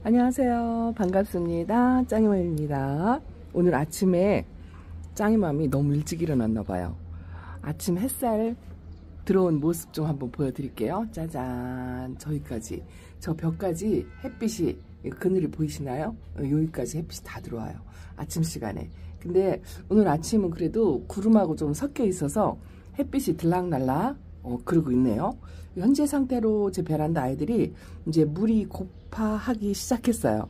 안녕하세요. 반갑습니다. 짱이맘입니다. 오늘 아침에 짱이맘이 너무 일찍 일어났나봐요. 아침 햇살 들어온 모습 좀 한번 보여드릴게요. 짜잔. 저기까지, 저 벽까지 햇빛이, 그늘이 보이시나요? 여기까지 햇빛이 다 들어와요. 아침 시간에. 근데 오늘 아침은 그래도 구름하고 좀 섞여 있어서 햇빛이 들락날락 그러고 있네요. 현재 상태로 제 베란다 아이들이 이제 물이 고파하기 시작했어요.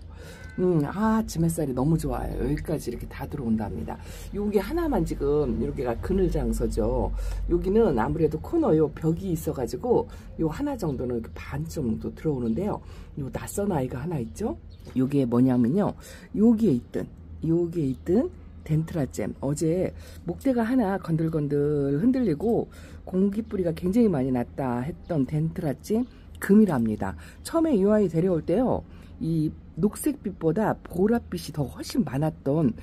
아침 햇살이 너무 좋아요. 여기까지 이렇게 다 들어온답니다. 요게 하나만 지금 여기가 그늘 장소죠. 여기는 아무래도 코너 요 벽이 있어가지고 요 하나 정도는 반 정도 들어오는데요. 요 낯선 아이가 하나 있죠. 요게 뭐냐면요. 여기에 있던 덴트라잼. 어제 목대가 하나 건들건들 흔들리고 공기뿌리가 굉장히 많이 났다 했던 덴트라잼 금이랍니다. 처음에 이 아이 데려올 때요. 이 녹색빛보다 보랏빛이 더 훨씬 많았던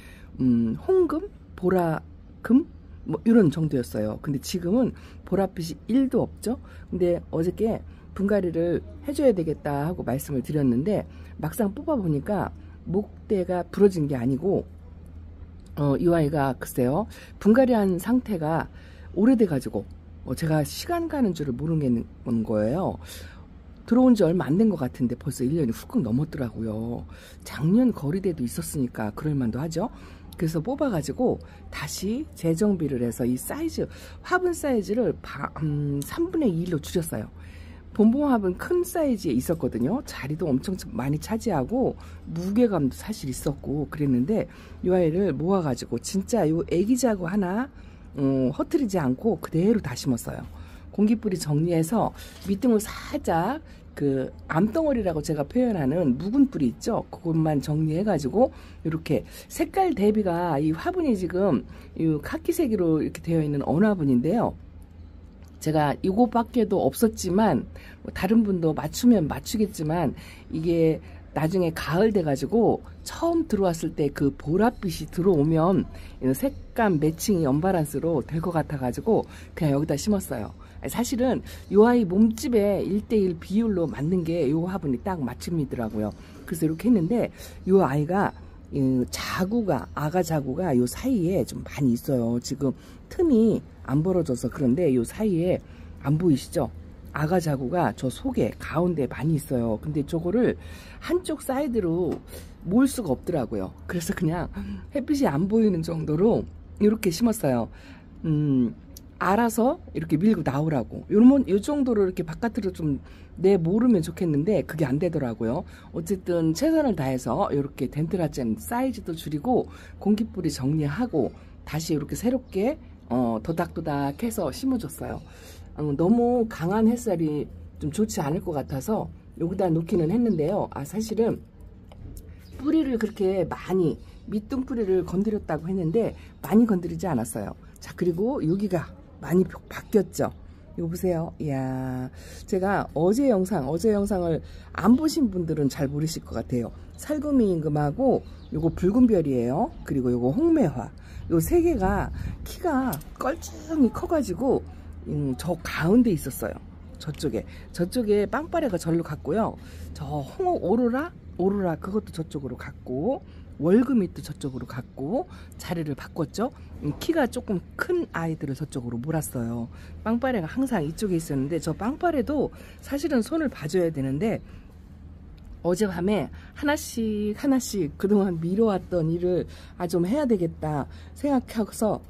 홍금? 보라금? 뭐 이런 정도였어요. 근데 지금은 보랏빛이 1도 없죠. 근데 어저께 분갈이를 해줘야 되겠다 하고 말씀을 드렸는데 막상 뽑아보니까 목대가 부러진 게 아니고 이 아이가 글쎄요 분갈이한 상태가 오래돼가지고 제가 시간 가는 줄을 모르겠는 거예요. 들어온 지 얼마 안 된 것 같은데 벌써 1년이 훌쩍 넘었더라고요. 작년 거리대도 있었으니까 그럴만도 하죠. 그래서 뽑아가지고 다시 재정비를 해서 이 사이즈, 화분 사이즈를 3분의 2로 줄였어요. 본봉합은 큰 사이즈에 있었거든요. 자리도 엄청 많이 차지하고 무게감도 사실 있었고 그랬는데 이 아이를 모아가지고 진짜 요 애기자구 하나 허트리지 않고 그대로 다 심었어요. 공기뿌리 정리해서 밑둥을 살짝 그 암덩어리라고 제가 표현하는 묵은 뿌리 있죠. 그것만 정리해가지고 이렇게 색깔 대비가 이 화분이 지금 이 카키색으로 이렇게 되어 있는 어느 화분인데요. 제가 이거밖에도 없었지만 다른 분도 맞추면 맞추겠지만 이게 나중에 가을 돼가지고 처음 들어왔을 때 그 보랏빛이 들어오면 색감 매칭이 언밸런스로 될 것 같아가지고 그냥 여기다 심었어요. 사실은 이 아이 몸집에 1:1 비율로 맞는 게 이 화분이 딱 맞춤이더라고요. 그래서 이렇게 했는데 이 아이가 자구가 아가 자구가 요 사이에 좀 많이 있어요. 지금 틈이 안 벌어져서 그런데 요 사이에 안 보이시죠? 아가 자구가 저 속에 가운데 많이 있어요. 근데 저거를 한쪽 사이드로 모을 수가 없더라고요. 그래서 그냥 햇빛이 안 보이는 정도로 이렇게 심었어요. 알아서 이렇게 밀고 나오라고. 요 정도로 이렇게 바깥으로 좀 내모르면 좋겠는데 그게 안 되더라고요. 어쨌든 최선을 다해서 이렇게 덴트라잼 사이즈도 줄이고 공기뿌리 정리하고 다시 이렇게 새롭게 도닥도닥 해서 심어줬어요. 너무 강한 햇살이 좀 좋지 않을 것 같아서 여기다 놓기는 했는데요. 사실은 뿌리를 그렇게 많이 밑둥 뿌리를 건드렸다고 했는데 많이 건드리지 않았어요. 자, 그리고 여기가 많이 바뀌었죠. 이거 보세요. 이야, 제가 어제 영상을 안 보신 분들은 잘 모르실 것 같아요. 살구미 임금하고 요거 붉은 별이에요. 그리고 요거 홍매화. 요 세 개가 키가 껄쭉이 커가지고 저 가운데 있었어요. 저쪽에 빵빠레가 절로 갔고요. 저 홍옥 오로라 그것도 저쪽으로 갔고 월금이 또 저쪽으로 갔고 자리를 바꿨죠. 키가 조금 큰 아이들을 저쪽으로 몰았어요. 빵빠레가 항상 이쪽에 있었는데 저 빵빠레도 사실은 손을 봐줘야 되는데 어젯밤에 하나씩 그동안 미뤄왔던 일을 좀 해야 되겠다 생각해서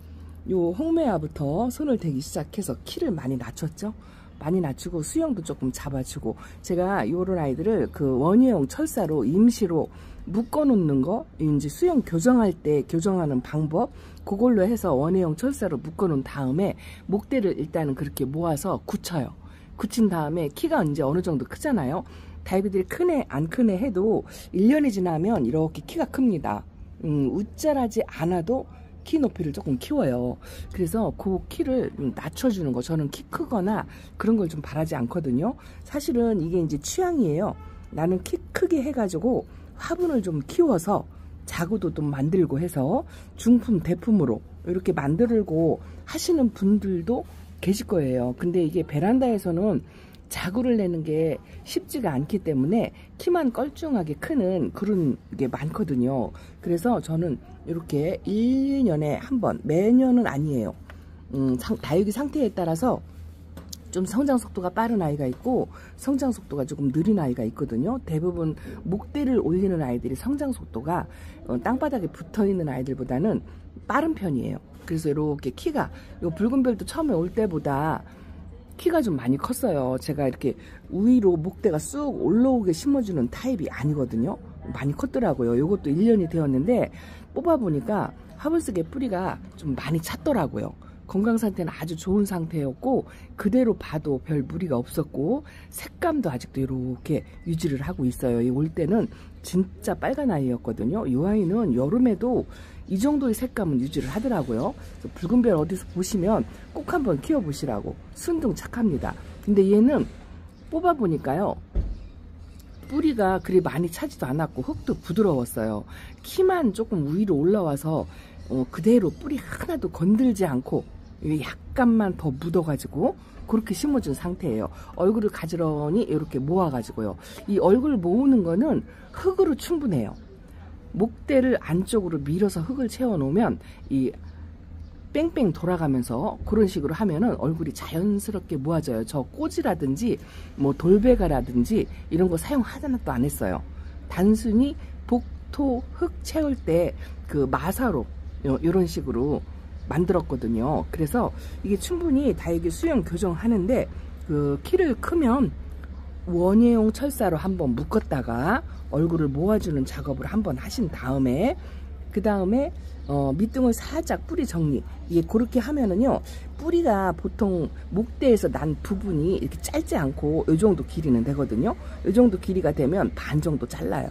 요 홍매화부터 손을 대기 시작해서 키를 많이 낮췄죠. 많이 낮추고 수영도 조금 잡아주고 제가 요런 아이들을 그 원예용 철사로 임시로 묶어 놓는 거 이제 수영 교정할 때 교정하는 방법 그걸로 해서 원예용 철사로 묶어 놓은 다음에 목대를 일단은 그렇게 모아서 굳혀요. 굳힌 다음에 키가 이제 어느 정도 크잖아요. 다이비들이 크네 안 크네 해도 1년이 지나면 이렇게 키가 큽니다. 웃자라지 않아도 키 높이를 조금 키워요. 그래서 그 키를 낮춰주는 거 저는 키 크거나 그런 걸 좀 바라지 않거든요. 사실은 이게 이제 취향이에요. 나는 키 크게 해가지고 화분을 좀 키워서 자구도 좀 만들고 해서 중품 대품으로 이렇게 만들고 하시는 분들도 계실 거예요. 근데 이게 베란다에서는 자구를 내는 게 쉽지가 않기 때문에 키만 껄쭉하게 크는 그런 게 많거든요. 그래서 저는 이렇게 1년에 한 번, 매년은 아니에요. 다육이 상태에 따라서 좀 성장 속도가 빠른 아이가 있고 성장 속도가 조금 느린 아이가 있거든요. 대부분 목대를 올리는 아이들이 성장 속도가 땅바닥에 붙어있는 아이들보다는 빠른 편이에요. 그래서 이렇게 키가, 요 붉은 별도 처음에 올 때보다 키가 좀 많이 컸어요. 제가 이렇게 위로 목대가 쑥 올라오게 심어주는 타입이 아니거든요. 많이 컸더라고요. 요것도 1년이 되었는데 뽑아보니까 화분속에 뿌리가 좀 많이 찼더라고요. 건강 상태는 아주 좋은 상태였고 그대로 봐도 별 무리가 없었고 색감도 아직도 이렇게 유지를 하고 있어요. 이 올 때는 진짜 빨간 아이였거든요. 이 아이는 여름에도 이 정도의 색감은 유지를 하더라고요. 붉은 별 어디서 보시면 꼭 한번 키워보시라고. 순둥 착합니다. 근데 얘는 뽑아보니까요, 뿌리가 그리 많이 차지도 않았고 흙도 부드러웠어요. 키만 조금 위로 올라와서 그대로 뿌리 하나도 건들지 않고 약간만 더 묻어가지고 그렇게 심어준 상태예요. 얼굴을 가지런히 이렇게 모아가지고요. 이 얼굴 모으는 거는 흙으로 충분해요. 목대를 안쪽으로 밀어서 흙을 채워놓으면 이 뺑뺑 돌아가면서 그런 식으로 하면은 얼굴이 자연스럽게 모아져요. 저 꼬지라든지 뭐 돌배가라든지 이런 거 사용 하나도 안 했어요. 단순히 복토 흙 채울 때 그 마사로 이런 식으로 만들었거든요. 그래서 이게 충분히 다육이 수영 교정하는데 그 키를 크면 원예용 철사로 한번 묶었다가 얼굴을 모아주는 작업을 한번 하신 다음에 그 다음에 밑둥을 살짝 뿌리 정리. 이게 그렇게 하면은요, 뿌리가 보통 목대에서 난 부분이 이렇게 짧지 않고 이 정도 길이는 되거든요. 이 정도 길이가 되면 반 정도 잘라요.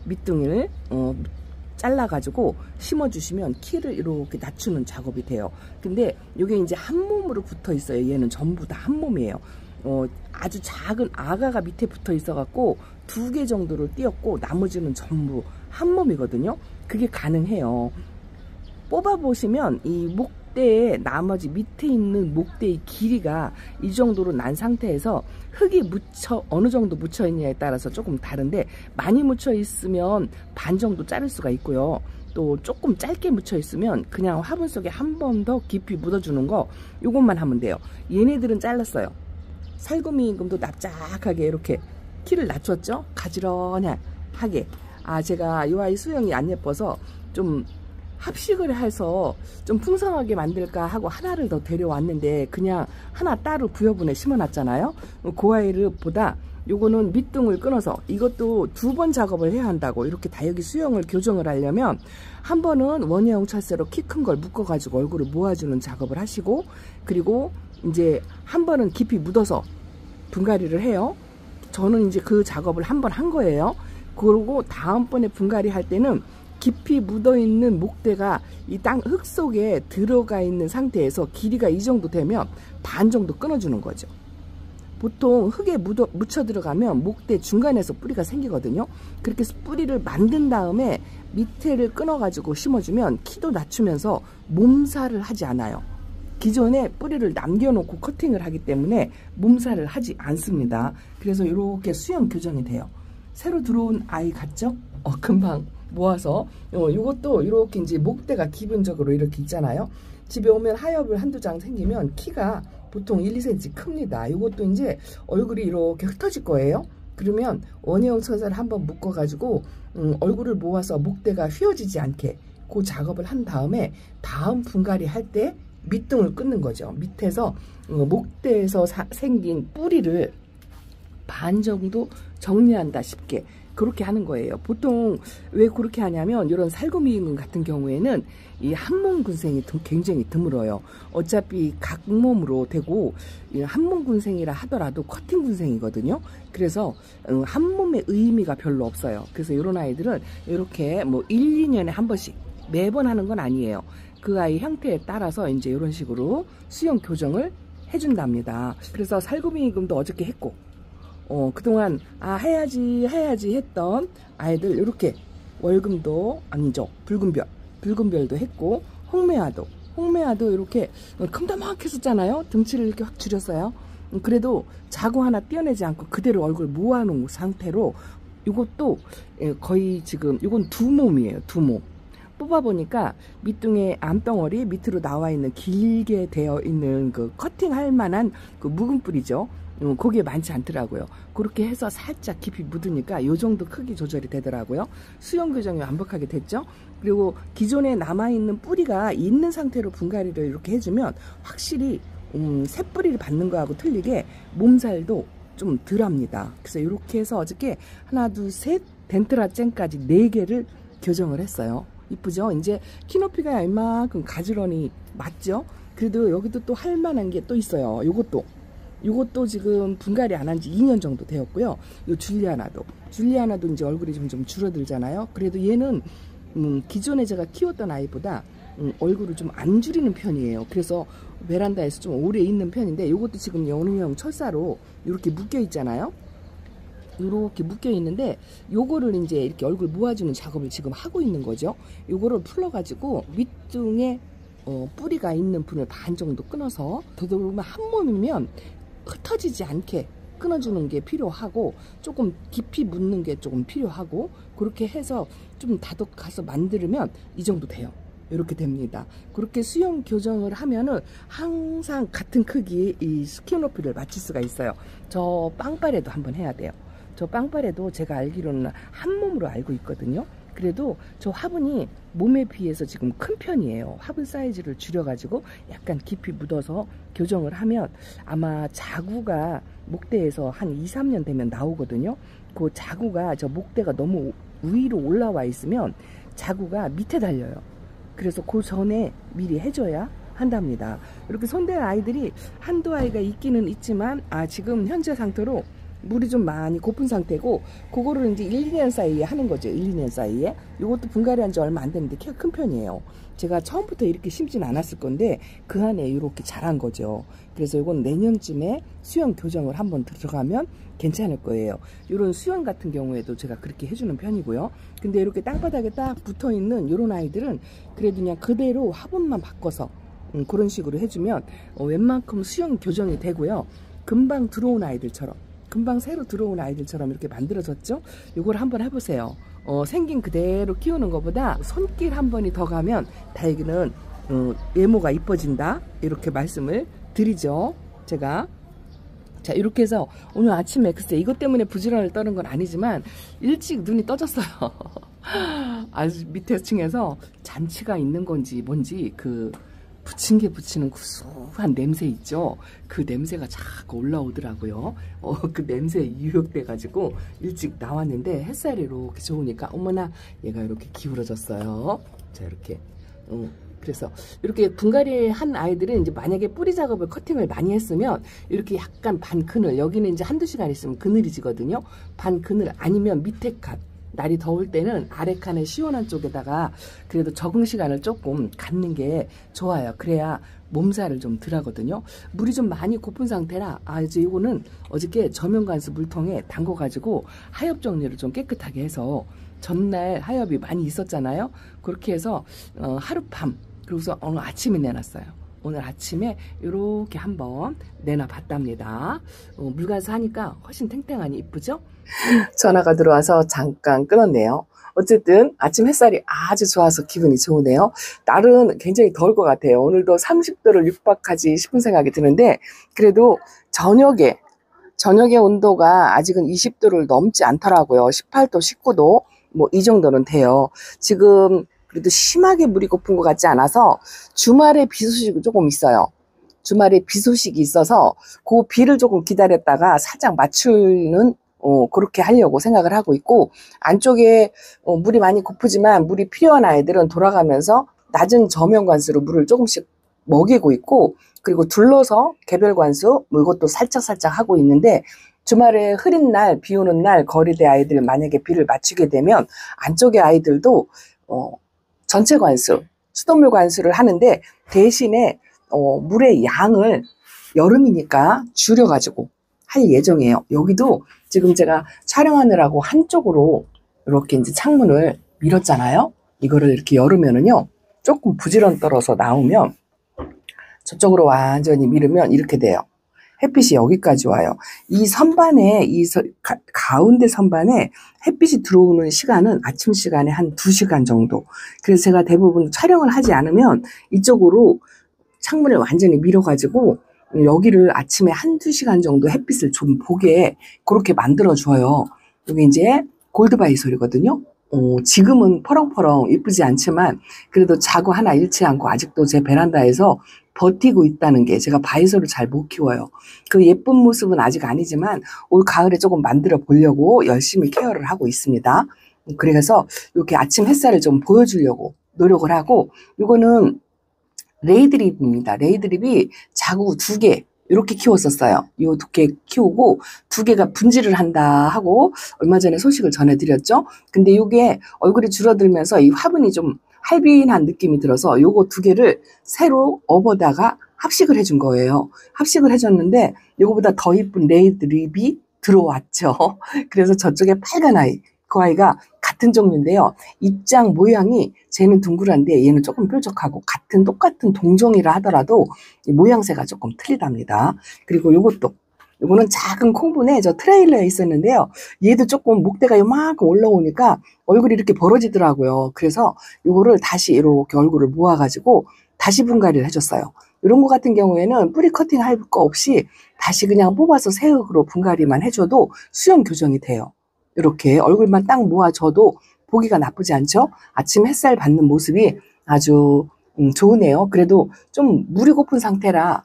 밑둥을 잘라가지고 심어주시면 키를 이렇게 낮추는 작업이 돼요. 근데 이게 이제 한 몸으로 붙어 있어요. 얘는 전부 다 한 몸이에요. 아주 작은 아가가 밑에 붙어 있어 갖고 2개 정도를 띄었고 나머지는 전부 한 몸이거든요. 그게 가능해요. 뽑아보시면 이 목대에 나머지 밑에 있는 목대의 길이가 이 정도로 난 상태에서 흙이 어느 정도 묻혀 있냐에 따라서 조금 다른데 많이 묻혀 있으면 반 정도 자를 수가 있고요. 또 조금 짧게 묻혀 있으면 그냥 화분 속에 한 번 더 깊이 묻어주는 거, 요것만 하면 돼요. 얘네들은 잘랐어요. 살구미임금도 납작하게 이렇게 키를 낮췄죠. 가지런하게. 제가 이 아이 수영이 안 예뻐서 좀 합식을 해서 좀 풍성하게 만들까 하고 하나를 더 데려왔는데 그냥 하나 따로 부여분에 심어놨잖아요. 그 아이를 보다 요거는 밑둥을 끊어서 이것도 2번 작업을 해야 한다고. 이렇게 다육이 수영을 교정을 하려면 한 번은 원예용 철사로 키 큰 걸 묶어가지고 얼굴을 모아주는 작업을 하시고, 그리고 이제 한 번은 깊이 묻어서 분갈이를 해요. 저는 이제 그 작업을 한 번 한 거예요. 그리고 다음번에 분갈이 할 때는 깊이 묻어있는 목대가 이 땅 흙 속에 들어가 있는 상태에서 길이가 이 정도 되면 반 정도 끊어주는 거죠. 보통 흙에 묻혀 들어가면 목대 중간에서 뿌리가 생기거든요. 그렇게 해서 뿌리를 만든 다음에 밑에를 끊어가지고 심어주면 키도 낮추면서 몸살을 하지 않아요. 기존에 뿌리를 남겨놓고 커팅을 하기 때문에 몸살을 하지 않습니다. 그래서 이렇게 수영 교정이 돼요. 새로 들어온 아이 같죠? 금방 모아서 요것도 이렇게 이제 목대가 기본적으로 이렇게 있잖아요. 집에 오면 하엽을 한두 장 생기면 키가 보통 1, 2cm 큽니다. 요것도 이제 얼굴이 이렇게 흩어질 거예요. 그러면 원예용 철사를 한번 묶어 가지고 얼굴을 모아서 목대가 휘어지지 않게 그 작업을 한 다음에 다음 분갈이 할 때 밑둥을 끊는 거죠. 밑에서 목대에서 생긴 뿌리를 반 정도 정리한다 싶게 그렇게 하는 거예요. 보통 왜 그렇게 하냐면 이런 살구미임금 같은 경우에는 이 한몸 군생이 굉장히 드물어요. 어차피 각 몸으로 되고 한몸 군생이라 하더라도 커팅 군생이거든요. 그래서 한 몸의 의미가 별로 없어요. 그래서 이런 아이들은 이렇게 뭐 1, 2년에 한 번씩 매번 하는 건 아니에요. 그 아이 형태에 따라서 이제 이런 식으로 수영 교정을 해준답니다. 그래서 살구미임금도 어저께 했고, 그동안 해야지 했던 아이들 이렇게 월금도 아니죠, 붉은별도 했고, 홍매화도 이렇게 큼다막했었잖아요. 등치를 이렇게 확 줄였어요. 그래도 자구 하나 떼어내지 않고 그대로 얼굴 모아놓은 상태로 이것도 거의 지금 이건 두 몸이에요. 두 몸. 뽑아보니까 밑둥에 암덩어리 밑으로 나와 있는 길게 되어 있는 그 커팅할 만한 그 묵은 뿌리죠. 거기에 많지 않더라고요. 그렇게 해서 살짝 깊이 묻으니까 요 정도 크기 조절이 되더라고요. 수영 교정이 완벽하게 됐죠. 그리고 기존에 남아있는 뿌리가 있는 상태로 분갈이를 이렇게 해주면 확실히 새 뿌리를 받는 거하고 틀리게 몸살도 좀 덜합니다. 그래서 이렇게 해서 어저께 하나 둘 셋 덴트라젠까지 4개를 교정을 했어요. 이쁘죠? 이제 키높이가 이만큼 가지런히 맞죠? 그래도 여기도 또 할 만한 게 또 있어요. 요것도 지금 분갈이 안 한 지 2년 정도 되었고요. 요 줄리아나도 이제 얼굴이 좀 줄어들잖아요. 그래도 얘는 기존에 제가 키웠던 아이보다 얼굴을 좀 안 줄이는 편이에요. 그래서 베란다에서 좀 오래 있는 편인데 요것도 지금 연우형 철사로 이렇게 묶여 있잖아요. 이렇게 묶여 있는데 요거를 이제 이렇게 얼굴 모아주는 작업을 지금 하고 있는 거죠. 요거를 풀러가지고 밑둥에 뿌리가 있는 분을 반 정도 끊어서 더더욱이 한 몸이면 흩어지지 않게 끊어주는 게 필요하고 조금 깊이 묻는 게 조금 필요하고 그렇게 해서 좀 다독가서 만들면 이 정도 돼요. 이렇게 됩니다. 그렇게 수영 교정을 하면은 항상 같은 크기의 이 스킨 높이를 맞출 수가 있어요. 저 빵발에도 한번 해야 돼요. 저 빵발에도 제가 알기로는 한 몸으로 알고 있거든요. 그래도 저 화분이 몸에 비해서 지금 큰 편이에요. 화분 사이즈를 줄여가지고 약간 깊이 묻어서 교정을 하면 아마 자구가 목대에서 한 2, 3년 되면 나오거든요. 그 자구가 저 목대가 너무 위로 올라와 있으면 자구가 밑에 달려요. 그래서 그 전에 미리 해줘야 한답니다. 이렇게 손댈 아이들이 한두 아이가 있기는 있지만 지금 현재 상태로 물이 좀 많이 고픈 상태고 그거를 이제 1, 2년 사이에 하는 거죠. 1, 2년 사이에. 이것도 분갈이 한 지 얼마 안 됐는데 키가 큰 편이에요. 제가 처음부터 이렇게 심진 않았을 건데 그 안에 이렇게 자란 거죠. 그래서 이건 내년쯤에 수영 교정을 한번 들어가면 괜찮을 거예요. 이런 수영 같은 경우에도 제가 그렇게 해주는 편이고요. 근데 이렇게 땅바닥에 딱 붙어있는 이런 아이들은 그래도 그냥 그대로 화분만 바꿔서 그런 식으로 해주면 웬만큼 수영 교정이 되고요. 금방 들어온 아이들처럼 금방 새로 들어온 아이들처럼 이렇게 만들어졌죠. 이걸 한번 해보세요. 생긴 그대로 키우는 것보다 손길 한 번이 더 가면 다육이는 외모가 이뻐진다 이렇게 말씀을 드리죠. 제가 자 이렇게 해서 오늘 아침에 글쎄 이것 때문에 부지런을 떠는 건 아니지만 일찍 눈이 떠졌어요. 아주 밑에 층에서 잔치가 있는 건지 뭔지 그 부침개 부치는 구수한 냄새 있죠. 그 냄새가 자꾸 올라오더라고요. 그 냄새에 유혹돼 가지고 일찍 나왔는데 햇살이 이렇게 좋으니까 어머나 얘가 이렇게 기울어졌어요. 자 이렇게 그래서 이렇게 분갈이 한 아이들은 이제 만약에 뿌리 작업을 커팅을 많이 했으면 이렇게 약간 반 그늘 여기는 이제 한두 시간 있으면 그늘이 지거든요. 반 그늘 아니면 밑에 칸 날이 더울 때는 아래 칸의 시원한 쪽에다가 그래도 적응 시간을 조금 갖는 게 좋아요. 그래야 몸살을 좀 덜 하거든요. 물이 좀 많이 고픈 상태라 이제 이거는 어저께 저면관수 물통에 담궈 가지고 하엽 정리를 좀 깨끗하게 해서 전날 하엽이 많이 있었잖아요. 그렇게 해서 하룻밤 그리고서 오늘 아침에 내놨어요. 오늘 아침에 이렇게 한번 내놔봤답니다. 물가서 하니까 훨씬 탱탱하니 이쁘죠? 전화가 들어와서 잠깐 끊었네요. 어쨌든 아침 햇살이 아주 좋아서 기분이 좋으네요. 날은 굉장히 더울 것 같아요. 오늘도 30도를 육박하지 싶은 생각이 드는데 그래도 저녁에 온도가 아직은 20도를 넘지 않더라고요. 18도, 19도 뭐 이 정도는 돼요. 지금 그래도 심하게 물이 고픈 것 같지 않아서 주말에 비 소식이 조금 있어요. 주말에 비 소식이 있어서 그 비를 조금 기다렸다가 살짝 맞추는 그렇게 하려고 생각을 하고 있고 안쪽에 물이 많이 고프지만 물이 필요한 아이들은 돌아가면서 낮은 저면관수로 물을 조금씩 먹이고 있고 그리고 둘러서 개별관수 이것도 살짝 하고 있는데 주말에 흐린 날, 비 오는 날 거리대 아이들 만약에 비를 맞추게 되면 안쪽에 아이들도 전체 관수, 수돗물 관수를 하는데 대신에 물의 양을 여름이니까 줄여가지고 할 예정이에요. 여기도 지금 제가 촬영하느라고 한쪽으로 이렇게 이제 창문을 밀었잖아요. 이거를 이렇게 열으면은요, 조금 부지런 떨어서 나오면 저쪽으로 완전히 밀으면 이렇게 돼요. 햇빛이 여기까지 와요. 이 선반에, 가운데 선반에 햇빛이 들어오는 시간은 아침 시간에 한 2시간 정도. 그래서 제가 대부분 촬영을 하지 않으면 이쪽으로 창문을 완전히 밀어가지고 여기를 아침에 1~2시간 정도 햇빛을 좀 보게 그렇게 만들어줘요. 여기 이제 골드바이솔이거든요. 지금은 퍼렁퍼렁 이쁘지 않지만 그래도 자고 하나 잃지 않고 아직도 제 베란다에서 버티고 있다는 게, 제가 바이솔을 잘 못 키워요. 그 예쁜 모습은 아직 아니지만 올 가을에 조금 만들어 보려고 열심히 케어를 하고 있습니다. 그래서 이렇게 아침 햇살을 좀 보여주려고 노력을 하고, 이거는 레이드립입니다. 레이드립이 자구 2개 이렇게 키웠었어요. 이 2개 키우고 2개가 분질을 한다 하고 얼마 전에 소식을 전해드렸죠. 근데 이게 얼굴이 줄어들면서 이 화분이 좀 할빈한 느낌이 들어서 요거 2개를 새로 업어다가 합식을 해준 거예요. 합식을 해줬는데 요거보다 더 이쁜 레이드립이 들어왔죠. 그래서 저쪽에 빨간 아이, 그 아이가 같은 종류인데요. 입장 모양이 쟤는 둥그란데 얘는 조금 뾰족하고 똑같은 동종이라 하더라도 이 모양새가 조금 틀리답니다. 그리고 요거는 작은 콩분에 저 트레일러에 있었는데요. 얘도 조금 목대가 요만큼 올라오니까 얼굴이 이렇게 벌어지더라고요. 그래서 요거를 다시 이렇게 얼굴을 모아가지고 다시 분갈이를 해줬어요. 이런 거 같은 경우에는 뿌리 커팅 할 거 없이 다시 그냥 뽑아서 새 흙으로 분갈이만 해줘도 수영 교정이 돼요. 이렇게 얼굴만 딱 모아줘도 보기가 나쁘지 않죠? 아침 햇살 받는 모습이 아주 좋으네요. 그래도 좀 물이 고픈 상태라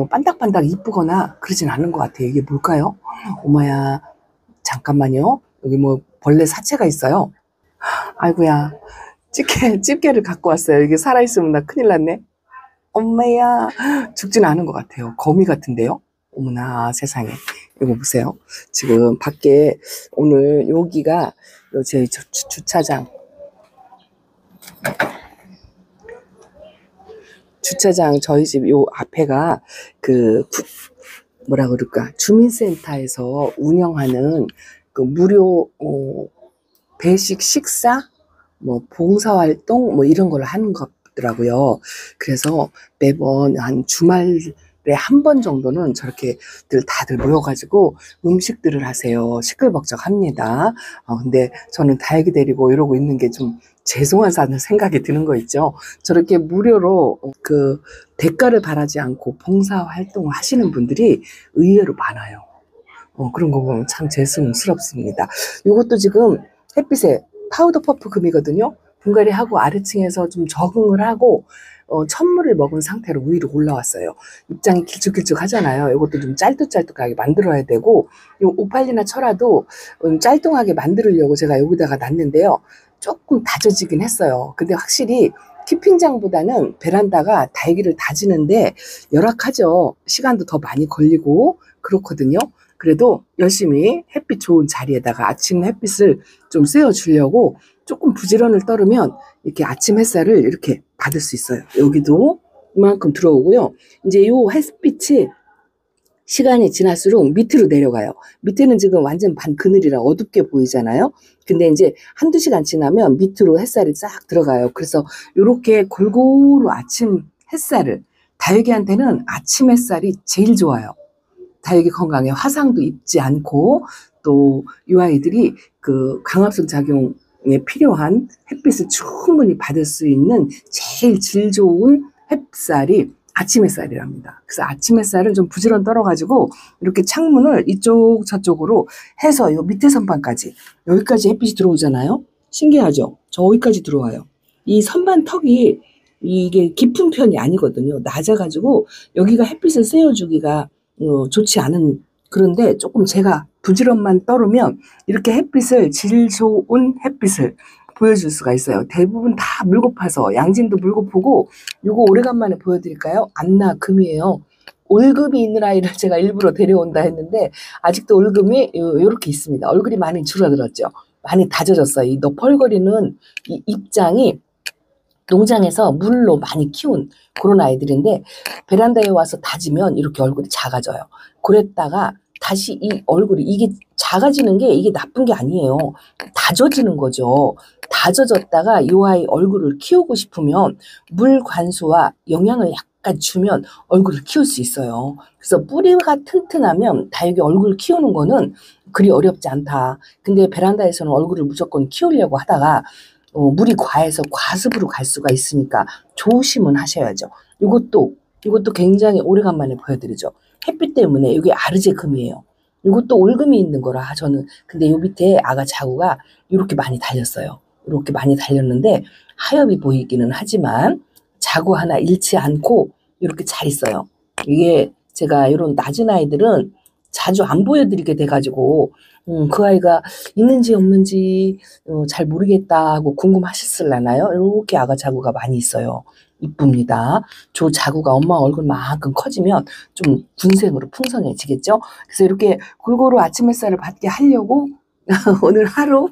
반딱반딱 이쁘거나 그러진 않은 것 같아요. 이게 뭘까요? 어머야, 잠깐만요. 여기 뭐 벌레 사체가 있어요. 아이고야, 집게를 갖고 왔어요. 이게 살아있으면 나 큰일 났네. 엄마야, 죽진 않은 것 같아요. 거미 같은데요? 어머나 세상에. 이거 보세요. 지금 밖에 오늘 여기가 제 주차장 저희 집 요 앞에가 뭐라 그럴까, 주민센터에서 운영하는 그 무료 배식 식사 뭐 봉사활동 뭐 이런 걸 하는 것더라고요. 그래서 매번 한 주말에 한 번 정도는 저렇게 다들 모여가지고 음식들을 하세요. 시끌벅적합니다. 근데 저는 다육이 데리고 이러고 있는 게 좀 죄송하다는 생각이 드는 거 있죠. 저렇게 무료로 대가를 바라지 않고 봉사활동을 하시는 분들이 의외로 많아요. 그런 거 보면 참 죄송스럽습니다. 이것도 지금 햇빛에 파우더 퍼프 금이거든요. 분갈이하고 아래층에서 좀 적응을 하고 천물을 먹은 상태로 위로 올라왔어요. 입장이 길쭉길쭉 하잖아요. 이것도 좀 짤뚝짤뚝하게 만들어야 되고, 이 오팔리나 철화도 짤뚱하게 만들려고 제가 여기다가 놨는데요. 조금 다져지긴 했어요. 근데 확실히 키핑장보다는 베란다가 다육이를 다지는데 열악하죠. 시간도 더 많이 걸리고 그렇거든요. 그래도 열심히 햇빛 좋은 자리에다가 아침 햇빛을 좀 쐬어주려고 조금 부지런을 떨으면 이렇게 아침 햇살을 이렇게 받을 수 있어요. 여기도 이만큼 들어오고요. 이제 요 햇빛이 시간이 지날수록 밑으로 내려가요. 밑에는 지금 완전 반 그늘이라 어둡게 보이잖아요. 근데 이제 1~2시간 지나면 밑으로 햇살이 싹 들어가요. 그래서 이렇게 골고루 아침 햇살을, 다육이한테는 아침 햇살이 제일 좋아요. 다육이 건강에 화상도 입지 않고, 또 이 아이들이 광합성 작용에 필요한 햇빛을 충분히 받을 수 있는 제일 질 좋은 햇살이 아침 햇살이랍니다. 그래서 아침 햇살을 좀 부지런 떨어가지고 이렇게 창문을 이쪽 저쪽으로 해서 요 밑에 선반까지, 여기까지 햇빛이 들어오잖아요. 신기하죠? 저기까지 들어와요. 이 선반 턱이 이게 깊은 편이 아니거든요. 낮아가지고 여기가 햇빛을 쐬어주기가 좋지 않은, 그런데 조금 제가 부지런만 떨으면 이렇게 질 좋은 햇빛을 보여줄 수가 있어요. 대부분 다 물고파서, 양진도 물고프고, 요거 오래간만에 보여드릴까요? 안나 금이에요. 올금이 있는 아이를 제가 일부러 데려온다 했는데 아직도 올금이 요렇게 있습니다. 얼굴이 많이 줄어들었죠. 많이 다져졌어요. 이 너펄거리는 이 입장이 농장에서 물로 많이 키운 그런 아이들인데, 베란다에 와서 다지면 이렇게 얼굴이 작아져요. 그랬다가 다시 이 얼굴이, 이게 작아지는 게 이게 나쁜 게 아니에요. 다져지는 거죠. 다져졌다가 이 아이 얼굴을 키우고 싶으면 물 관수와 영양을 약간 주면 얼굴을 키울 수 있어요. 그래서 뿌리가 튼튼하면 다육이 얼굴 키우는 거는 그리 어렵지 않다. 근데 베란다에서는 얼굴을 무조건 키우려고 하다가 물이 과해서 과습으로 갈 수가 있으니까 조심은 하셔야죠. 이것도 굉장히 오래간만에 보여드리죠. 햇빛 때문에 이게 아르제금이에요. 이것도 올금이 있는 거라 저는. 근데 요 밑에 아가 자구가 이렇게 많이 달렸어요. 이렇게 많이 달렸는데 하엽이 보이기는 하지만 자구 하나 잃지 않고 이렇게 잘 있어요. 이게 제가 이런 낮은 아이들은 자주 안 보여드리게 돼가지고 그 아이가 있는지 없는지 잘 모르겠다 하고 궁금하셨을라나요? 이렇게 아가 자구가 많이 있어요. 이쁩니다. 저 자구가 엄마 얼굴만큼 커지면 좀 군생으로 풍성해지겠죠? 그래서 이렇게 골고루 아침 햇살을 받게 하려고 오늘 하루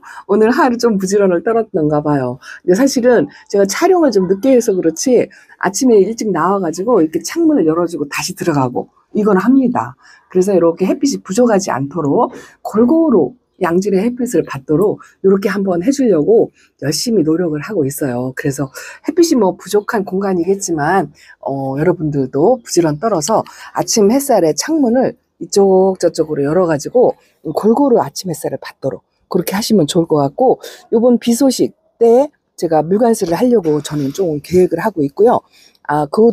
좀 부지런을 떨었던가 봐요. 근데 사실은 제가 촬영을 좀 늦게 해서 그렇지 아침에 일찍 나와가지고 이렇게 창문을 열어주고 다시 들어가고 이건 합니다. 그래서 이렇게 햇빛이 부족하지 않도록 골고루 양질의 햇빛을 받도록 이렇게 한번 해주려고 열심히 노력을 하고 있어요. 그래서 햇빛이 뭐 부족한 공간이겠지만 여러분들도 부지런 떨어서 아침 햇살에 창문을 이쪽 저쪽으로 열어가지고 골고루 아침 햇살을 받도록 그렇게 하시면 좋을 것 같고, 요번 비 소식 때 제가 물관수를 하려고 저는 좀 계획을 하고 있고요. 그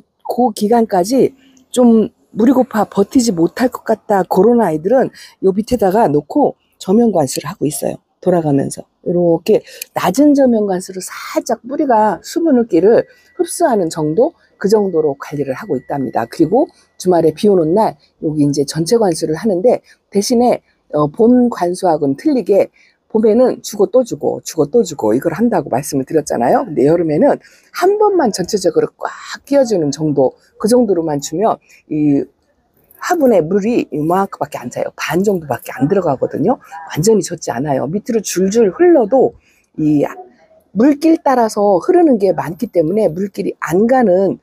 기간까지 좀 물이 고파 버티지 못할 것 같다 그런 아이들은 요 밑에다가 놓고 저면 관수를 하고 있어요. 돌아가면서 이렇게 낮은 저면 관수로 살짝 뿌리가 수분기를 흡수하는 정도, 그 정도로 관리를 하고 있답니다. 그리고 주말에 비 오는 날 여기 이제 전체 관수를 하는데 대신에 봄 관수하고는 틀리게 봄에는 주고 또 주고 주고 또 주고 이걸 한다고 말씀을 드렸잖아요. 근데 여름에는 한 번만 전체적으로 꽉 끼워주는 정도, 그 정도로만 주면 이 화분에 물이 이만큼밖에 안 차요. 반 정도밖에 안 들어가거든요. 완전히 젖지 않아요. 밑으로 줄줄 흘러도 이 물길 따라서 흐르는 게 많기 때문에 물길이 안 가는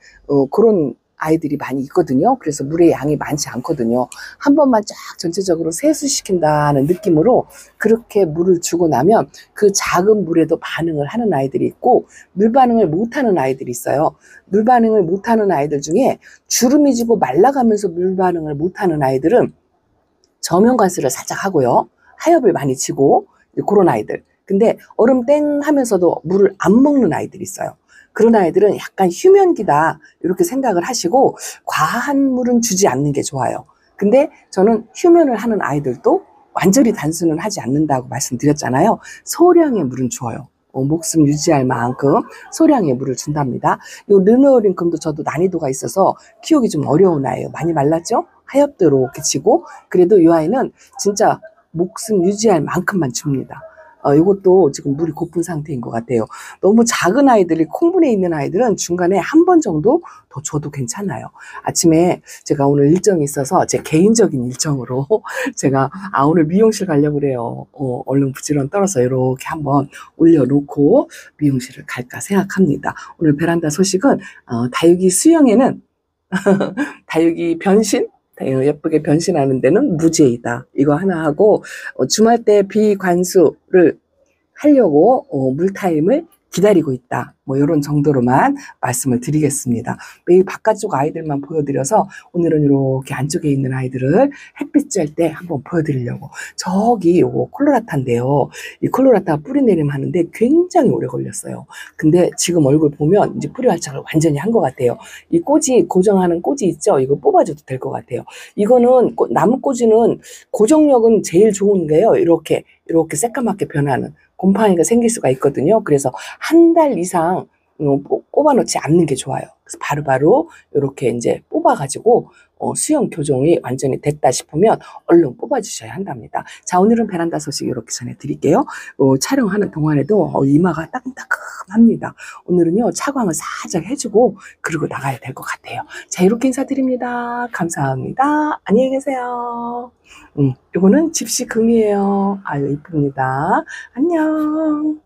그런 아이들이 많이 있거든요. 그래서 물의 양이 많지 않거든요. 한 번만 쫙 전체적으로 세수시킨다는 느낌으로 그렇게 물을 주고 나면 그 작은 물에도 반응을 하는 아이들이 있고 물 반응을 못하는 아이들이 있어요. 물 반응을 못하는 아이들 중에 주름이 지고 말라가면서 물 반응을 못하는 아이들은 저면관수를 살짝 하고요. 하엽을 많이 지고 그런 아이들. 근데 얼음 땡 하면서도 물을 안 먹는 아이들이 있어요. 그런 아이들은 약간 휴면기다 이렇게 생각을 하시고 과한 물은 주지 않는 게 좋아요. 근데 저는 휴면을 하는 아이들도 완전히 단수는 하지 않는다고 말씀드렸잖아요. 소량의 물은 줘요. 목숨 유지할 만큼 소량의 물을 준답니다. 이 르누어링금도 저도 난이도가 있어서 키우기 좀 어려운 아이예요. 많이 말랐죠? 하엽도 이렇게 치고 그래도 이 아이는 진짜 목숨 유지할 만큼만 줍니다. 이것도 지금 물이 고픈 상태인 것 같아요. 너무 작은 아이들이 콩분에 있는 아이들은 중간에 한 번 정도 더 줘도 괜찮아요. 아침에 제가 오늘 일정이 있어서 제 개인적인 일정으로 제가 오늘 미용실 가려고 그래요. 얼른 부지런 떨어서 이렇게 한번 올려놓고 미용실을 갈까 생각합니다. 오늘 베란다 소식은 다육이 수영에는 다육이 변신? 예쁘게 변신하는 데는 무죄이다. 이거 하나 하고 주말 때 비관수를 하려고 물타임을 기다리고 있다. 뭐 이런 정도로만 말씀을 드리겠습니다. 매일 바깥쪽 아이들만 보여드려서 오늘은 이렇게 안쪽에 있는 아이들을 햇빛 쬐 때 한번 보여드리려고. 저기 요거 콜로라타인데요. 이 콜로라타 뿌리 내림 하는데 굉장히 오래 걸렸어요. 근데 지금 얼굴 보면 이제 뿌리 활착을 완전히 한 것 같아요. 이 꼬지 고정하는 꼬지 있죠? 이거 뽑아줘도 될 것 같아요. 이거는 나무 꼬지는 고정력은 제일 좋은 게요. 이렇게 새까맣게 변하는 곰팡이가 생길 수가 있거든요. 그래서 한 달 이상 꼽아놓지 않는 게 좋아요. 그래서 바로바로 이렇게 이제 뽑아가지고 수영 교정이 완전히 됐다 싶으면 얼른 뽑아주셔야 한답니다. 자, 오늘은 베란다 소식 이렇게 전해드릴게요. 촬영하는 동안에도 이마가 따끔따끔합니다. 오늘은요 차광을 살짝 해주고 그러고 나가야 될 것 같아요. 자, 이렇게 인사드립니다. 감사합니다. 안녕히 계세요. 이거는 집시금이에요. 아유 이쁩니다. 안녕.